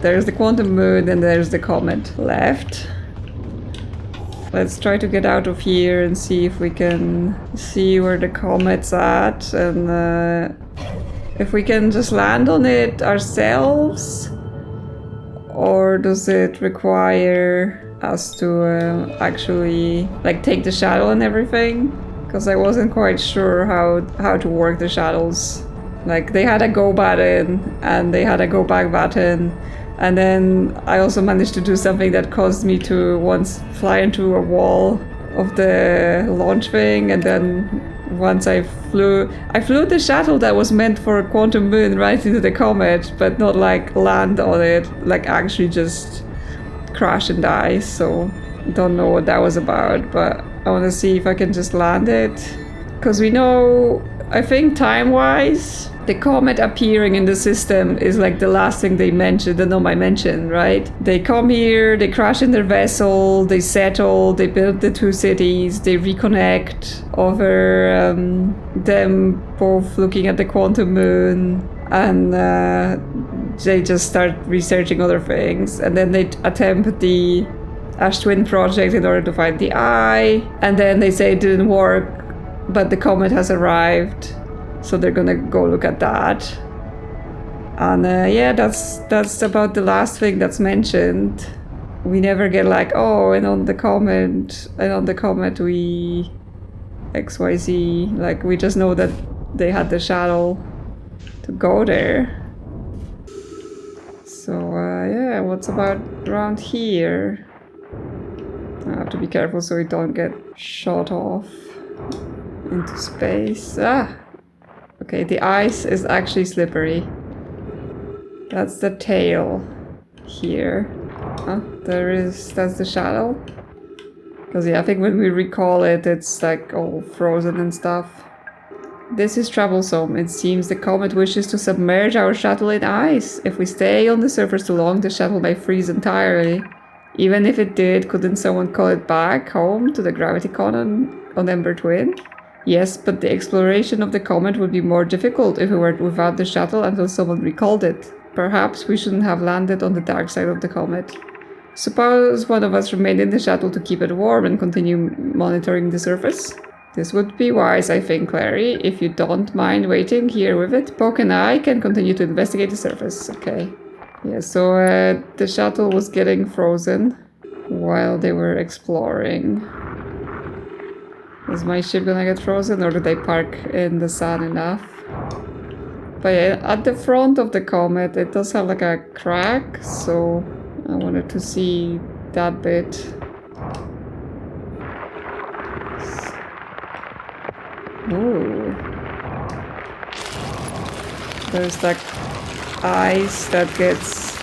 There's the quantum moon and there's the comet left. Let's try to get out of here and see if we can see where the comet's at, and if we can just land on it ourselves, or does it require us to actually like take the shuttle and everything? Because I wasn't quite sure how to work the shuttles. Like, they had a go button and they had a go back button, and then I also managed to do something that caused me to once fly into a wall of the launch thing, and then once I flew the shuttle that was meant for a quantum moon right into the comet, but not like land on it, like actually just crash and die. So don't know what that was about, but I want to see if I can just land it. Because we know, I think time-wise, the comet appearing in the system is like the last thing they mentioned, the Nomai mentioned, right? They come here, they crash in their vessel, they settle, they build the two cities, they reconnect over them both looking at the quantum moon, and they just start researching other things, and then they attempt the Ash Twin project in order to find the eye, and then they say it didn't work, but the comet has arrived. So they're gonna go look at that. And yeah, that's about the last thing that's mentioned. We never get like, oh, and on the comet we XYZ. Like, we just know that they had the shuttle to go there. So yeah, what's about around here? I have to be careful so we don't get shot off into space. Okay, the ice is actually slippery. That's the tail here. That's the shuttle. Because yeah, I think when we recall it, it's like all frozen and stuff. This is troublesome. It seems the comet wishes to submerge our shuttle in ice. If we stay on the surface too long, the shuttle may freeze entirely. Even if it did, couldn't someone call it back home to the gravity con on Ember Twin? Yes, but the exploration of the comet would be more difficult if we were without the shuttle until someone recalled it. Perhaps we shouldn't have landed on the dark side of the comet. Suppose one of us remained in the shuttle to keep it warm and continue monitoring the surface? This would be wise, I think, Clary. If you don't mind waiting here with it, Poke and I can continue to investigate the surface. Okay. Yeah, so the shuttle was getting frozen while they were exploring. Is my ship gonna get frozen, or did they park in the sun enough? But yeah, at the front of the comet it does have like a crack, so I wanted to see that bit. Ooh. There's like ice that gets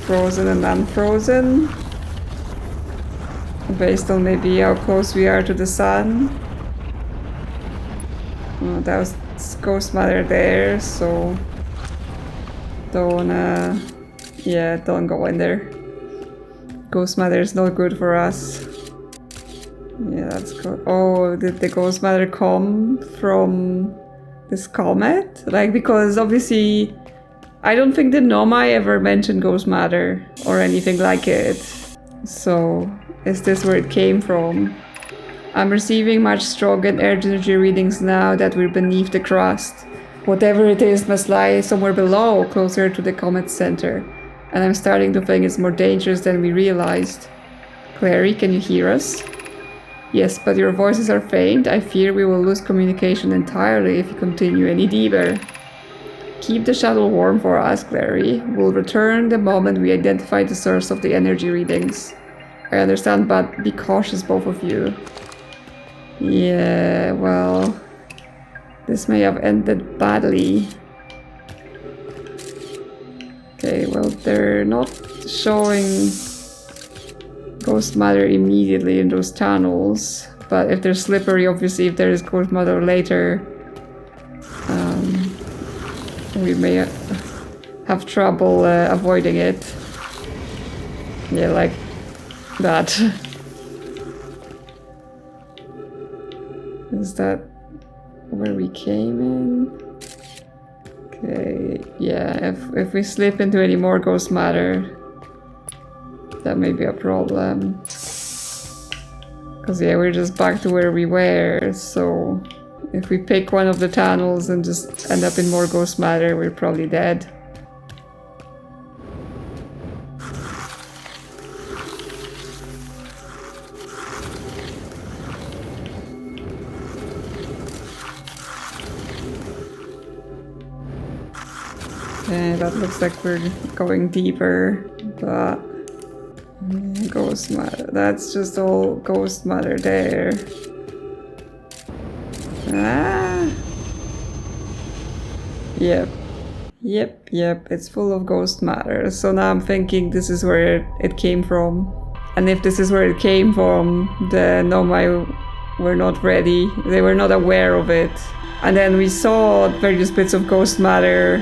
frozen and unfrozen based on maybe how close we are to the sun. Oh, that was Ghost Mother there, so don't go in there. Ghost Mother is not good for us. Yeah, that's good. Oh, did the Ghost Mother come from this comet? Like, because obviously I don't think the Nomai ever mentioned Ghost Mother or anything like it. So is this where it came from? I'm receiving much stronger energy readings now that we're beneath the crust. Whatever it is must lie somewhere below, closer to the comet's center. And I'm starting to think it's more dangerous than we realized. Clary, can you hear us? Yes, but your voices are faint. I fear we will lose communication entirely if you continue any deeper. Keep the shuttle warm for us, Clary. We'll return the moment we identify the source of the energy readings. I understand, but be cautious, both of you. Yeah, well, this may have ended badly. Okay, well, they're not showing Ghost Mother immediately in those tunnels, but if they're slippery, obviously, if there is Ghost Mother later, we may have trouble avoiding it. Yeah, like that. Is that where we came in? Okay, yeah, if we slip into any more ghost matter, that may be a problem. Because yeah, we're just back to where we were, so if we pick one of the tunnels and just end up in more ghost matter, we're probably dead. Okay, that looks like we're going deeper, but ghost matter. That's just all ghost matter there. Ah! Yep. Yep, it's full of ghost matter. So now I'm thinking this is where it came from. And if this is where it came from, the Nomai were not ready. They were not aware of it. And then we saw various bits of ghost matter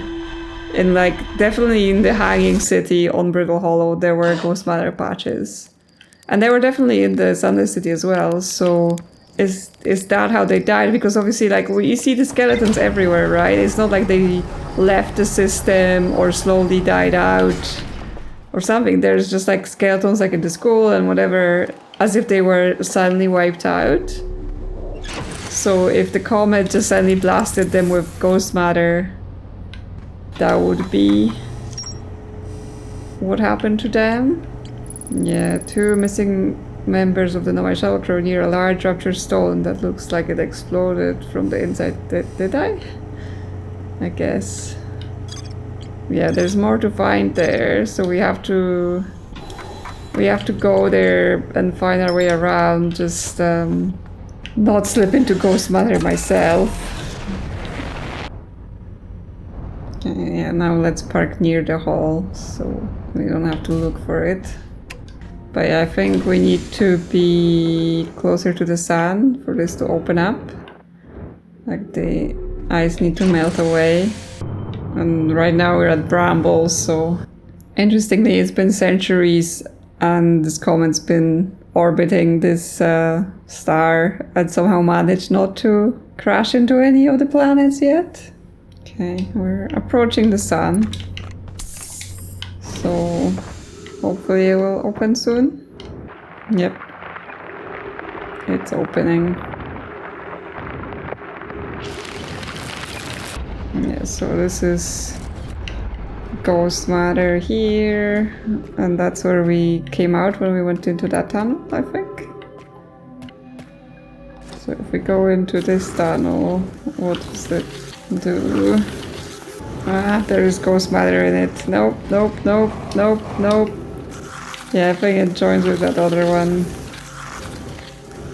in, like, definitely in the Hanging City on Brittle Hollow, there were ghost matter patches. And they were definitely in the Sunless City as well, so is that how they died? Because obviously, like, you see the skeletons everywhere, right? It's not like they left the system or slowly died out or something. There's just, like, skeletons, like, in the school and whatever, as if they were suddenly wiped out. So if the comet just suddenly blasted them with ghost matter, that would be what happened to them. Yeah, 2 missing members of the Nomai shuttle crew near a large ruptured stone that looks like it exploded from the inside. Did I? I guess. Yeah, there's more to find there, so we have to go there and find our way around, just not slip into ghost matter myself. Okay, yeah, now let's park near the hall, so we don't have to look for it. But yeah, I think we need to be closer to the sun for this to open up. Like, the ice need to melt away. And right now we're at brambles, so... Interestingly, it's been centuries and this comet's been orbiting this star and somehow managed not to crash into any of the planets yet. Okay, we're approaching the sun. So... hopefully it will open soon. Yep. It's opening. Yeah, so this is ghost matter here. And that's where we came out when we went into that tunnel, I think. So if we go into this tunnel, what does it do? Ah, there is ghost matter in it. Nope. Yeah, I think it joins with that other one.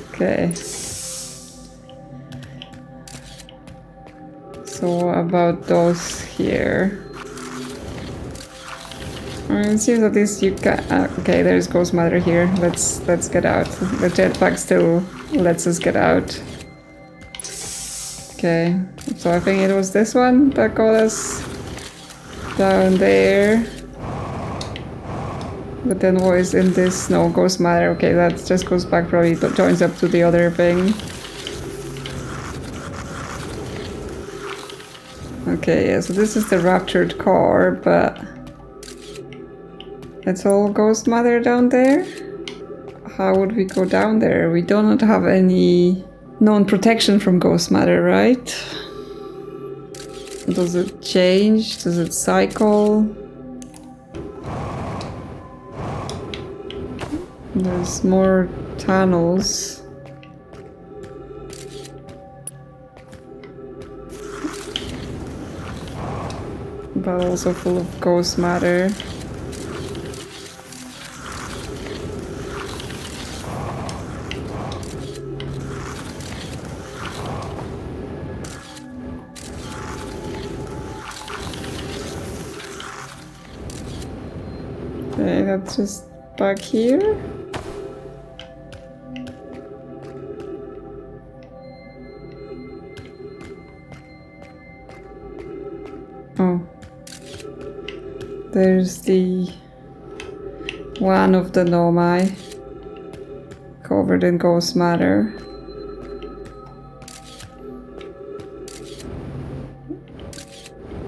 Okay. So about those here. It seems at least you can. Okay, there's ghost matter here. Let's get out. The jetpack still lets us get out. Okay, so I think it was this one that got us down there. But then what is in this? No, ghost matter. Okay, that just goes back, probably joins up to the other thing. Okay, yeah, so this is the ruptured core, but it's all ghost matter down there? How would we go down there? We don't have any known protection from ghost matter, right? Does it change? Does it cycle? There's more tunnels. But also full of ghost matter. Okay, that's just back here. Oh, there's the one of the Nomai covered in ghost matter.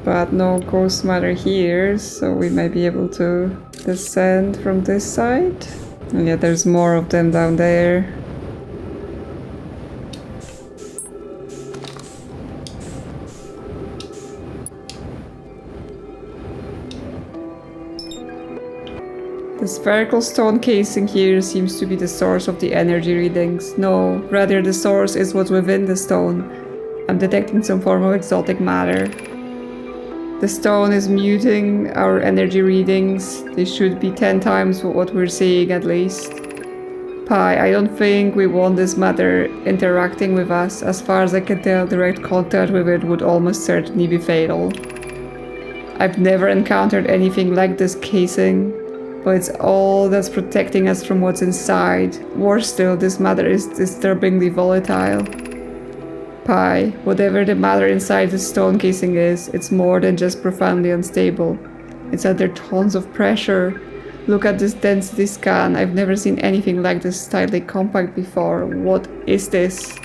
But but no ghost matter here, so we might be able to descend from this side. And yeah, there's more of them down there. The spherical stone casing here seems to be the source of the energy readings. No, rather the source is what's within the stone. I'm detecting some form of exotic matter. The stone is muting our energy readings. They should be 10 times what we're seeing at least. Pi, I don't think we want this matter interacting with us. As far as I can tell, direct contact with it would almost certainly be fatal. I've never encountered anything like this casing, but it's all that's protecting us from what's inside. Worse still, this matter is disturbingly volatile. Pi, whatever the matter inside the stone casing is, it's more than just profoundly unstable. It's under tons of pressure. Look at this density scan. I've never seen anything like this tightly compact before. What is this?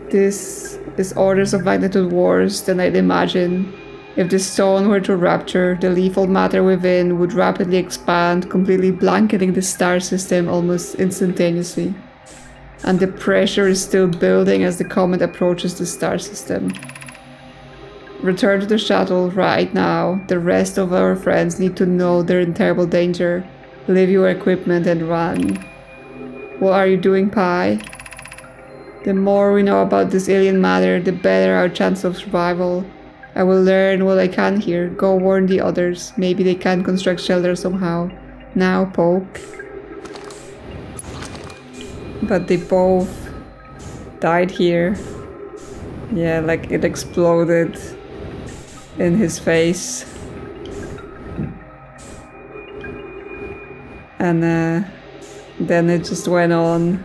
This is orders of magnitude worse than I'd imagine. If the stone were to rupture, the lethal matter within would rapidly expand, completely blanketing the star system almost instantaneously. And the pressure is still building as the comet approaches the star system. Return to the shuttle right now. The rest of our friends need to know they're in terrible danger. Leave your equipment and run. What are you doing, Pi? The more we know about this alien matter, the better our chance of survival. I will learn what I can here. Go warn the others. Maybe they can construct shelter somehow. Now, Poke. But they both died here. Yeah, like it exploded in his face. And then it just went on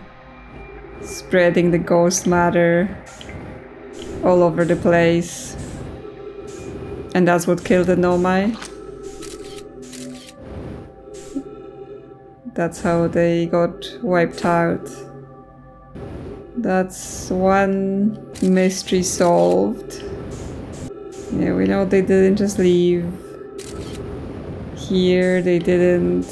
spreading the ghost matter all over the place. And that's what killed the Nomai. That's how they got wiped out. That's one mystery solved. Yeah, we know they didn't just leave here. They didn't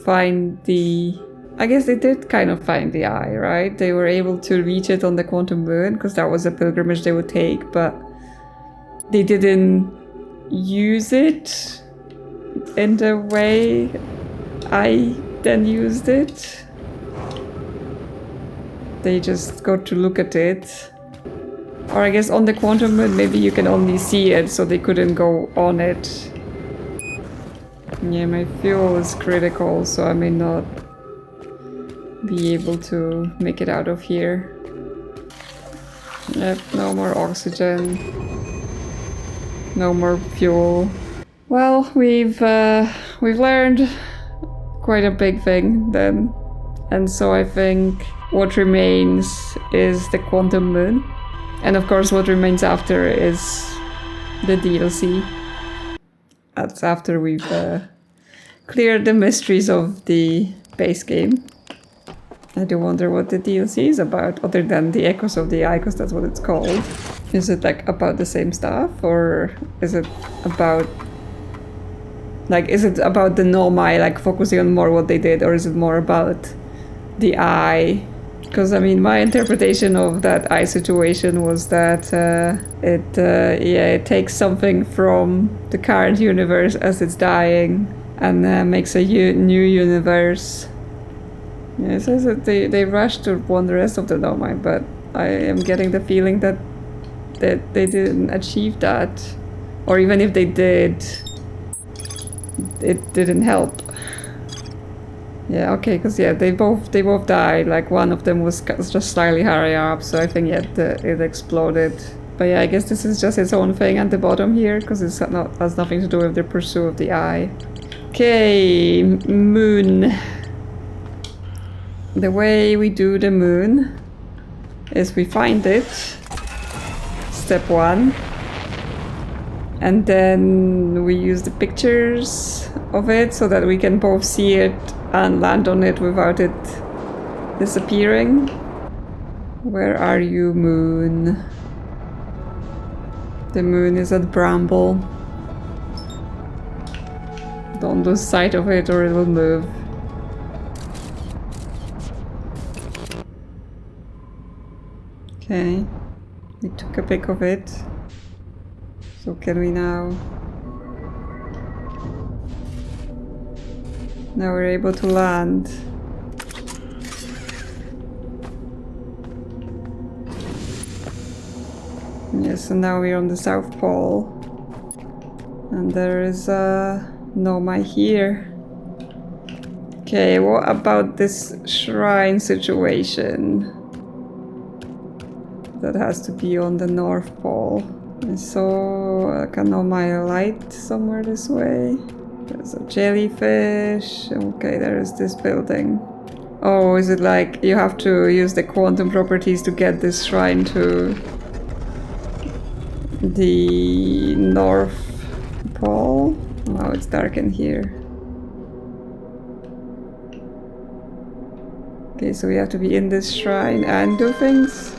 find the... I guess they did kind of find the eye, right? They were able to reach it on the quantum moon because that was a pilgrimage they would take, but they didn't use it in the way I then used it. They just got to look at it. Or I guess on the quantum moon maybe you can only see it, so they couldn't go on it. Yeah, my fuel is critical, so I may not be able to make it out of here. Yep, no more oxygen. No more fuel. Well, we've learned quite a big thing then. And so I think what remains is the quantum moon. And of course what remains after is the DLC. That's after we've cleared the mysteries of the base game. I do wonder what the DLC is about, other than the Echoes of the Eye, because that's what it's called. Is it like about the same stuff, or is it about... like, is it about the Nomai, like focusing on more what they did, or is it more about the eye? Because I mean, my interpretation of that eye situation was that it takes something from the current universe as it's dying and makes a new universe. Yeah, it says that they rushed to warn the rest of the Nomai, but I am getting the feeling that they didn't achieve that. Or even if they did, it didn't help. Yeah, okay, because yeah, they both died. Like one of them was just slightly higher up, so I think yeah, it exploded. But yeah, I guess this is just its own thing at the bottom here, because it has nothing to do with the pursuit of the eye. Okay, moon. The way we do the moon is we find it, step 1, and then we use the pictures of it so that we can both see it and land on it without it disappearing. Where are you, moon? The moon is at Bramble. Don't lose sight of it or it will move. Okay, we took a pic of it. So can we now... Now we're able to land. Yes, and now we're on the South Pole. And there is a Nomai here. Okay, what about this shrine situation? That has to be on the North Pole. I saw like a Nomai light somewhere this way. There's a jellyfish. Okay, there is this building. Oh, is it like you have to use the quantum properties to get this shrine to the North Pole? Oh, it's dark in here. Okay, so we have to be in this shrine and do things.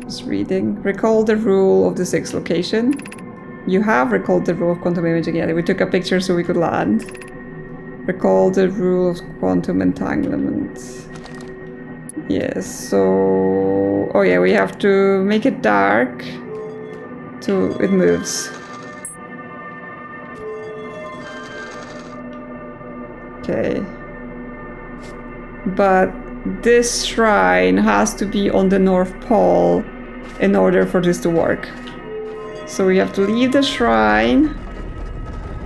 Just reading. Recall the rule of the sixth location. You have recalled the rule of quantum imaging. Yeah, we took a picture so we could land. Recall the rule of quantum entanglement. Yes, so... Oh yeah, we have to make it dark. It moves. Okay. But this shrine has to be on the North Pole in order for this to work. So we have to leave the shrine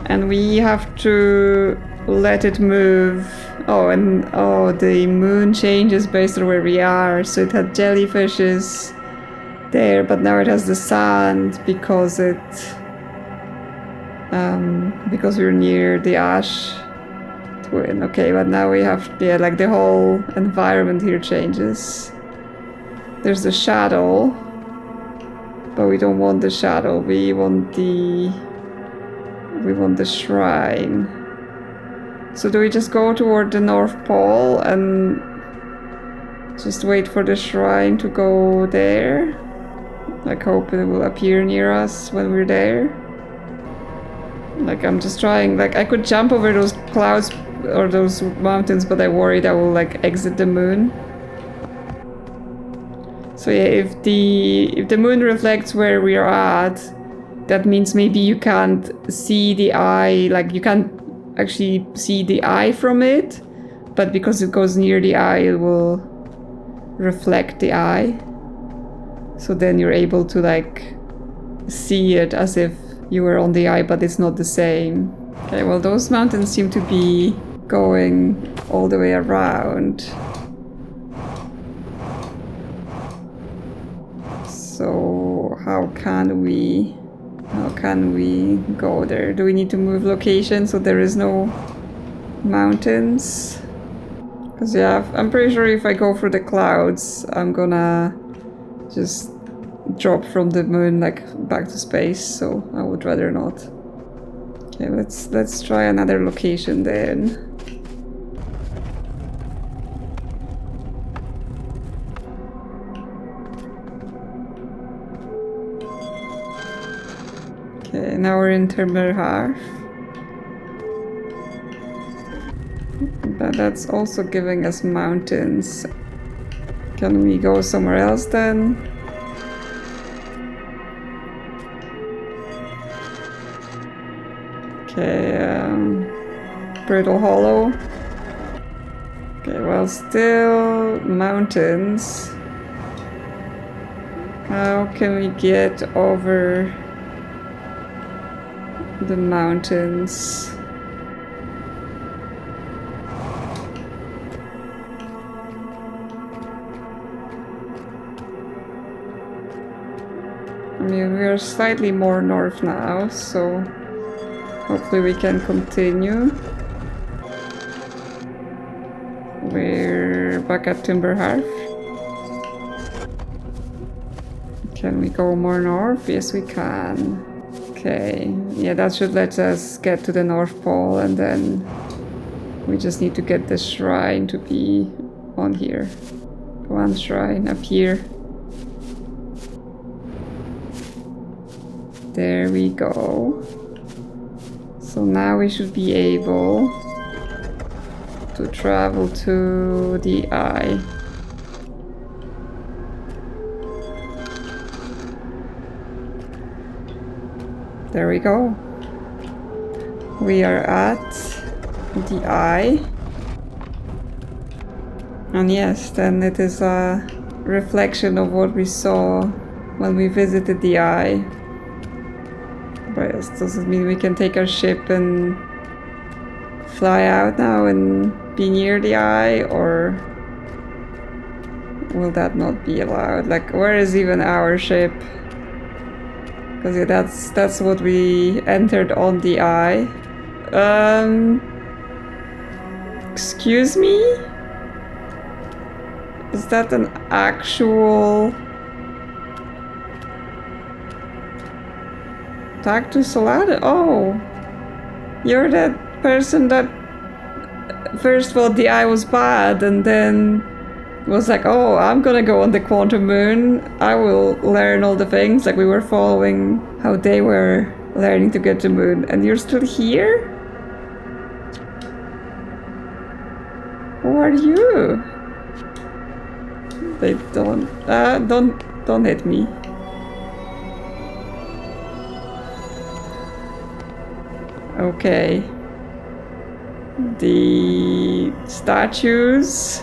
and we have to let it move. Oh, and the moon changes based on where we are. So it had jellyfishes there, but now it has the sand because because we're near the ash twin. Okay, but now we have, yeah, like the whole environment here changes. There's the shadow, but we don't want the shadow. We want the shrine. So do we just go toward the North Pole and just wait for the shrine to go there? Like hope it will appear near us when we're there? Like I'm just trying, like I could jump over those clouds or those mountains, but I worried I will like exit the moon. So yeah, if the moon reflects where we are at, that means maybe you can't see the eye, like you can't actually see the eye from it, but because it goes near the eye, it will reflect the eye. So then you're able to like see it as if you were on the eye, but it's not the same. Okay, well those mountains seem to be going all the way around. So how can we go there? Do we need to move location so there is no mountains? Because yeah, I'm pretty sure if I go through the clouds, I'm gonna just drop from the moon like back to space, so I would rather not. Okay, let's try another location then. Okay, now we're in Timberharf. But that's also giving us mountains. Can we go somewhere else then? Okay, Brittle Hollow. Okay, well, still mountains. How can we get over the mountains? I mean, we are slightly more north now, so hopefully we can continue. We're back at Timberharf. Can we go more north? Yes, we can. Okay, yeah, that should let us get to the North Pole, and then we just need to get the shrine to be on here. One shrine up here. There we go. So now we should be able to travel to the eye. There we go. We are at the eye. And yes, then it is a reflection of what we saw when we visited the eye. But yes, does it mean we can take our ship and fly out now and be near the eye, or will that not be allowed? Like, where is even our ship? Because yeah, that's what we entered on the eye. Excuse me? Is that an actual tag to Solana? Oh, you're that person that first thought the eye was bad and then was like, oh, I'm gonna go on the quantum moon. I will learn all the things. Like, we were following how they were learning to get to the moon, and you're still here? Who are you? They don't hit me. Okay. The statues,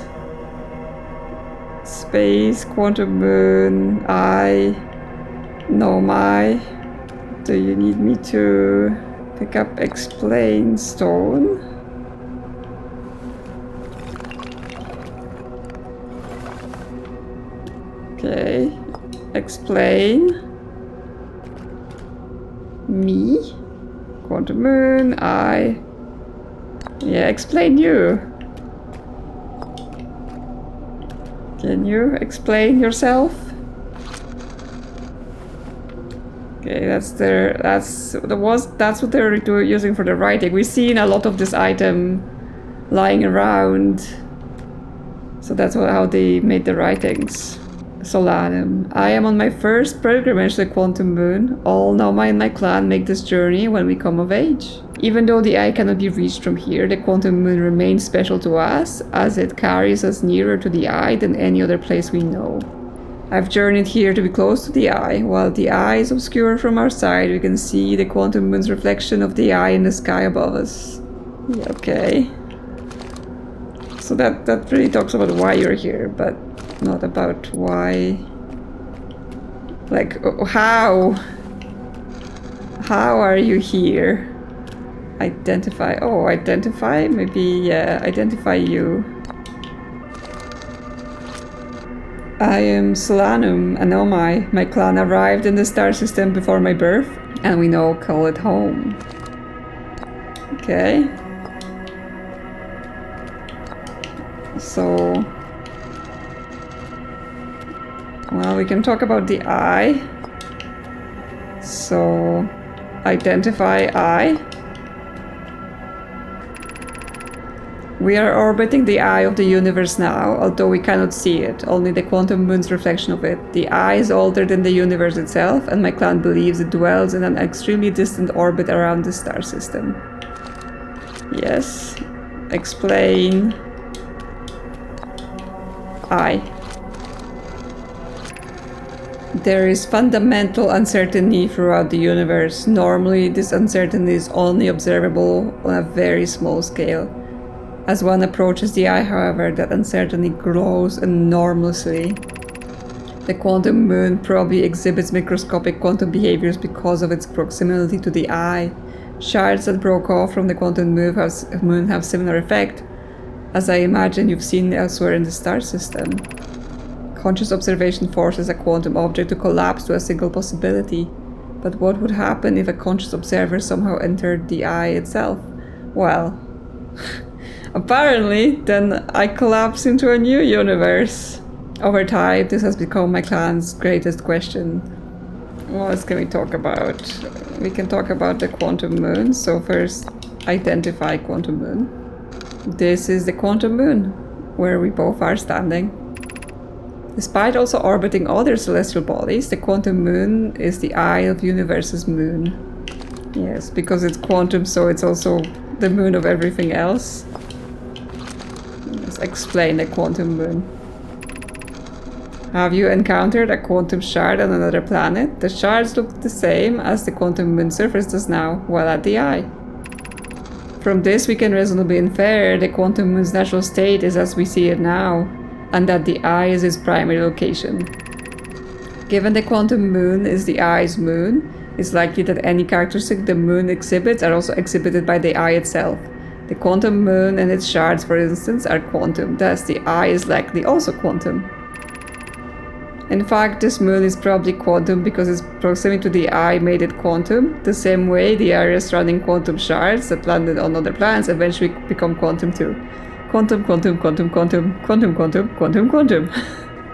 space, quantum moon, eye, Nomai. Do you need me to pick up explain stone? Okay, explain me, quantum moon, eye. Yeah, explain you. Can you explain yourself? Okay, that's what they're using for the writing. We've seen a lot of this item lying around, so that's how they made the writings. Solanum. I am on my first pilgrimage to the quantum moon. All Nomai and my clan make this journey when we come of age. Even though the eye cannot be reached from here, the quantum moon remains special to us, as it carries us nearer to the eye than any other place we know. I've journeyed here to be close to the eye. While the eye is obscure from our side, we can see the quantum moon's reflection of the eye in the sky above us. Yeah, okay. So that really talks about why you're here, but not about why. Like, how are you here? Identify. Oh, identify? Maybe, yeah, identify you. I am Solanum, a Nomai. My clan arrived in the star system before my birth, and we now call it home. Okay. So, well, we can talk about the eye. So, identify eye. We are orbiting the eye of the universe now, although we cannot see it, only the quantum moon's reflection of it. The eye is older than the universe itself, and my clan believes it dwells in an extremely distant orbit around the star system. Yes. Explain. Eye. There is fundamental uncertainty throughout the universe. Normally, this uncertainty is only observable on a very small scale. As one approaches the eye, however, that uncertainty grows enormously. The quantum moon probably exhibits microscopic quantum behaviors because of its proximity to the eye. Shards that broke off from the quantum moon have similar effect, as I imagine you've seen elsewhere in the star system. Conscious observation forces a quantum object to collapse to a single possibility. But what would happen if a conscious observer somehow entered the eye itself? Well, apparently, then I collapse into a new universe. Over time, this has become my clan's greatest question. What else can we talk about? We can talk about the quantum moon. So first, identify quantum moon. This is the quantum moon, where we both are standing. Despite also orbiting other celestial bodies, the quantum moon is the eye of the universe's moon. Yes, because it's quantum, so it's also the moon of everything else. Let's explain the quantum moon. Have you encountered a quantum shard on another planet? The shards look the same as the quantum moon surface does now, while at the eye. From this we can reasonably infer the quantum moon's natural state is as we see it now, and that the eye is its primary location. Given the quantum moon is the eye's moon, it's likely that any characteristic the moon exhibits are also exhibited by the eye itself. The quantum moon and its shards, for instance, are quantum, thus the eye is likely also quantum. In fact, this moon is probably quantum because its proximity to the eye made it quantum, the same way the area surrounding quantum shards that landed on other planets eventually become quantum too. Quantum, quantum, quantum, quantum, quantum, quantum, quantum, quantum.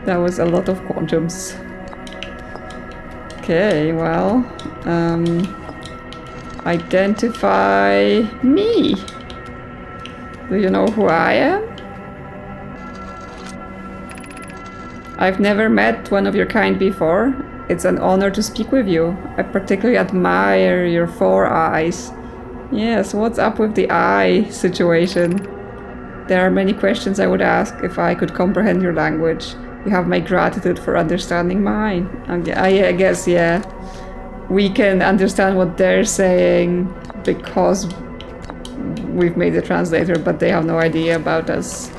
That was a lot of quantums. Okay, well, identify me. Do you know who I am? I've never met one of your kind before. It's an honor to speak with you. I particularly admire your 4 eyes. Yes, what's up with the eye situation? There are many questions I would ask if I could comprehend your language. You have my gratitude for understanding mine. I guess, yeah. We can understand what they're saying because we've made the translator, but they have no idea about us.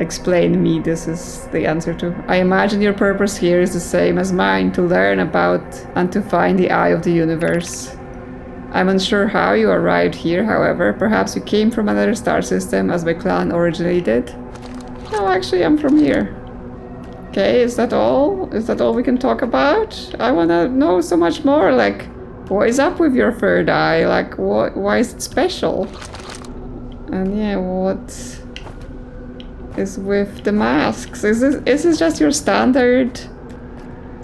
Explain me, this is the answer to. I imagine your purpose here is the same as mine, to learn about and to find the eye of the universe. I'm unsure how you arrived here, however. Perhaps you came from another star system as my clan originally did. No, actually I'm from here. Okay, is that all? Is that all we can talk about? I wanna know so much more, like, what is up with your third eye? Like, why is it special? And yeah, what is with the masks? Is this just your standard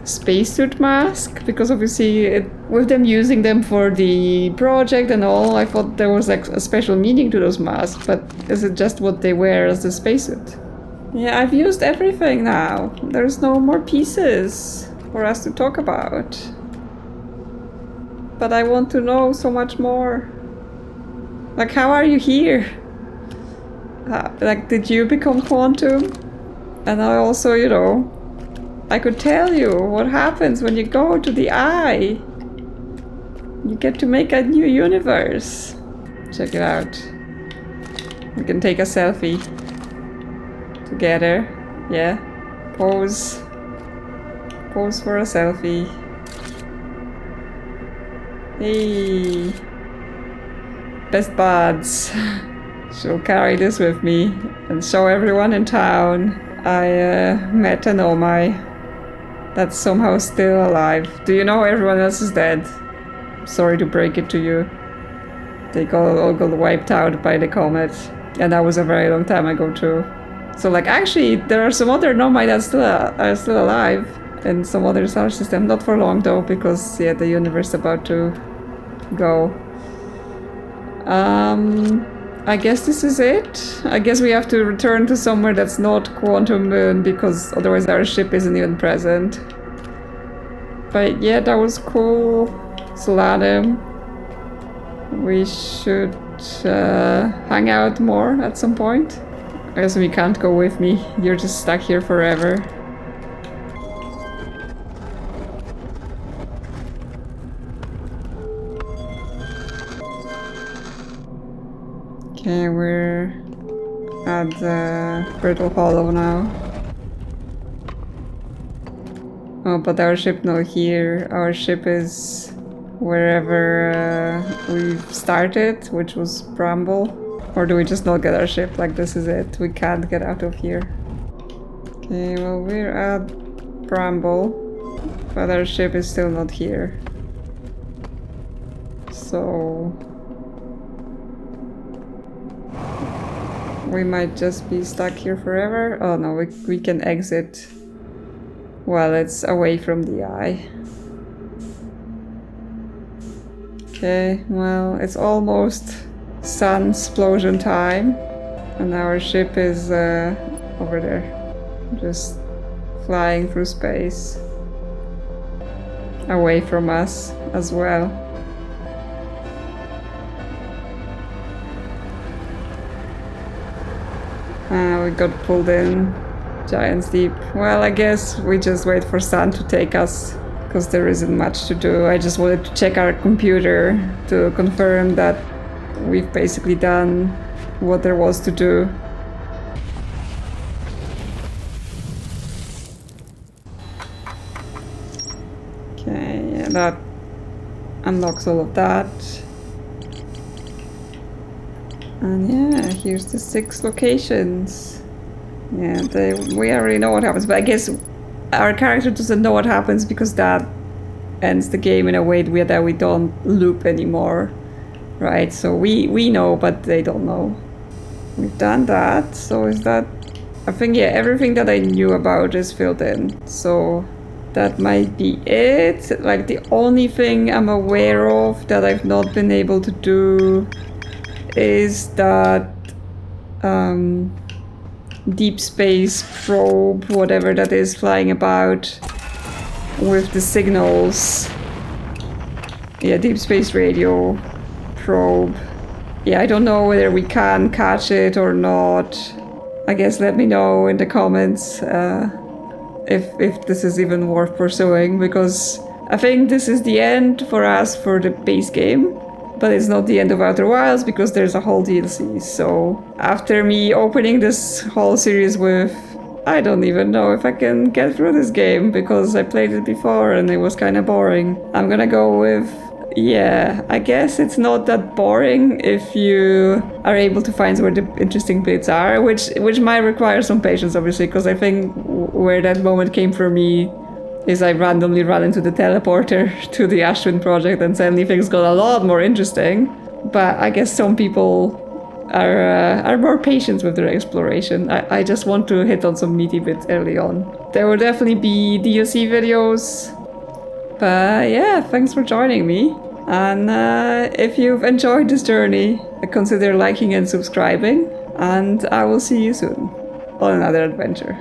spacesuit mask? Because obviously with them using them for the project and all, I thought there was like a special meaning to those masks, but is it just what they wear as the spacesuit? Yeah, I've used everything now. There's no more pieces for us to talk about. But I want to know so much more. Like, how are you here? Like, did you become quantum? And I also, you know, I could tell you what happens when you go to the eye. You get to make a new universe. Check it out. We can take a selfie together. Yeah. Pose. Pose for a selfie. Hey. Best buds. She'll carry this with me and show everyone in town I met a Nomai that's somehow still alive. Do you know everyone else is dead? Sorry to break it to you. They all got wiped out by the comet. And that was a very long time ago too. So like actually there are some other Nomai that are still alive in some other star system. Not for long though, because yeah, the universe is about to go. I guess this is it. I guess we have to return to somewhere that's not Quantum Moon, because otherwise our ship isn't even present. But yeah, that was cool. Solanum. We should hang out more at some point. I guess we can't go with me. You're just stuck here forever. Okay, we're at the Brittle Hollow now. Oh, but our ship not here. Our ship is wherever we've started, which was Bramble. Or do we just not get our ship? Like, this is it. We can't get out of here. Okay, well, we're at Bramble, but our ship is still not here. So we might just be stuck here forever. Oh no, we can exit while it's away from the eye. Okay, well, it's almost sun explosion time, and our ship is over there. just flying through space. Away from us as well. We got pulled in. Giant's Deep. Well, I guess we just wait for Sun to take us, because there isn't much to do. I just wanted to check our computer to confirm that we've basically done what there was to do. Okay, yeah, that unlocks all of that. And yeah, here's the 6 locations. Yeah, we already know what happens, but I guess our character doesn't know what happens because that ends the game in a way that we don't loop anymore, right? So we know, but they don't know. We've done that, so is that... I think, yeah, everything that I knew about is filled in, so that might be it. Like, the only thing I'm aware of that I've not been able to do is that deep space probe, whatever that is, flying about with the signals. Yeah, deep space radio probe. Yeah, I don't know whether we can catch it or not. I guess let me know in the comments if this is even worth pursuing, because I think this is the end for us for the base game. But it's not the end of OuterWilds because there's a whole DLC. So after me opening this whole series with... I don't even know if I can get through this game because I played it before and it was kind of boring. I'm gonna go with... yeah, I guess it's not that boring if you are able to find where the interesting bits are, which might require some patience, obviously, because I think where that moment came for me is I randomly ran into the teleporter to the Ashwin project and suddenly things got a lot more interesting. But I guess some people are more patient with their exploration. I just want to hit on some meaty bits early on. There will definitely be DLC videos. But yeah, thanks for joining me. And if you've enjoyed this journey, consider liking and subscribing. And I will see you soon on another adventure.